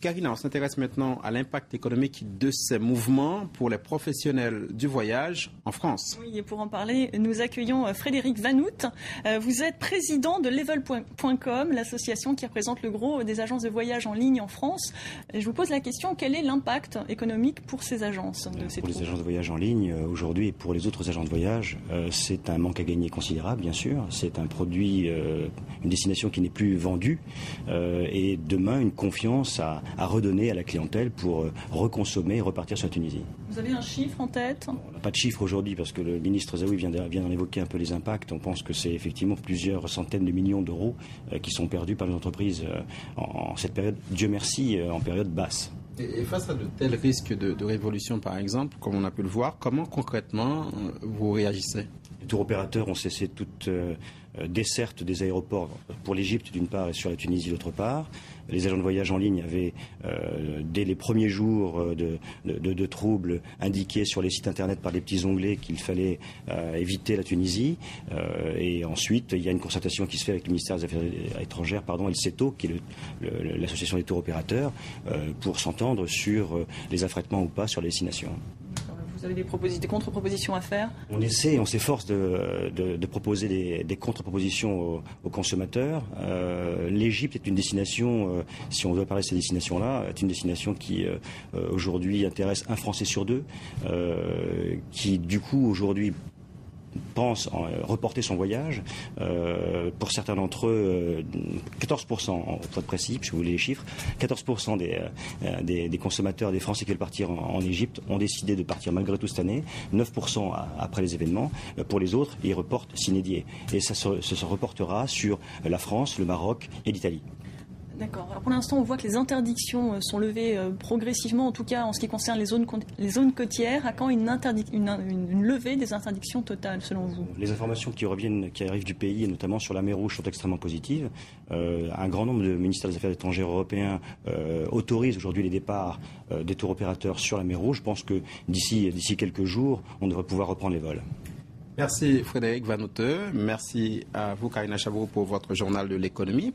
Karina, on s'intéresse maintenant à l'impact économique de ces mouvements pour les professionnels du voyage en France. Oui, et pour en parler, nous accueillons Frédéric Vanout. Vous êtes président de Level.com, l'association qui représente le gros des agences de voyage en ligne en France. Et je vous pose la question, quel est l'impact économique pour ces agences Pour les agences de voyage en ligne, aujourd'hui, et pour les autres agents de voyage, c'est un manque à gagner considérable, bien sûr. C'est un produit, une destination qui n'est plus vendue. Et demain, une confiance à redonner à la clientèle pour reconsommer et repartir sur la Tunisie. Vous avez un chiffre en tête? On n'a pas de chiffre aujourd'hui parce que le ministre Zaoui vient d'en évoquer un peu les impacts. On pense que c'est effectivement plusieurs centaines de millions d'euros qui sont perdus par les entreprises en cette période, Dieu merci, en période basse. Et face à de tels risques de révolution, par exemple, comme on a pu le voir, comment concrètement vous réagissez? Les tours opérateurs ont cessé toute desserte des aéroports pour l'Égypte d'une part et sur la Tunisie d'autre part. Les agents de voyage en ligne avaient, dès les premiers jours de troubles, indiqué sur les sites internet par des petits onglets qu'il fallait éviter la Tunisie. Et ensuite, il y a une concertation qui se fait avec le ministère des Affaires étrangères, et le CETO, qui est l'association des tours opérateurs, pour s'entendre sur les affrètements ou pas sur les destinations. Vous avez des contre-propositions à faire? On s'efforce de proposer des contre-propositions aux consommateurs. L'Égypte est une destination, si on veut parler de ces destinations-là, est une destination qui aujourd'hui intéresse un Français sur deux, qui du coup aujourd'hui pense reporter son voyage. Pour certains d'entre eux, 14%, pour être précis, si vous voulez les chiffres, 14% des consommateurs, des Français qui veulent partir en Égypte ont décidé de partir malgré tout cette année, 9% après les événements. Pour les autres, ils reportent sine die. Et ça se reportera sur la France, le Maroc et l'Italie. D'accord. Alors pour l'instant, on voit que les interdictions sont levées progressivement, en tout cas en ce qui concerne les zones côtières. À quand une levée des interdictions totales, selon vous? Les informations qui arrivent du pays, et notamment sur la mer Rouge, sont extrêmement positives. Un grand nombre de ministères des Affaires étrangères européens autorisent aujourd'hui les départs des tours opérateurs sur la mer Rouge. Je pense que d'ici quelques jours, on devrait pouvoir reprendre les vols. Merci Frédéric Vanout. Merci à vous, Karina Chabot, pour votre journal de l'économie.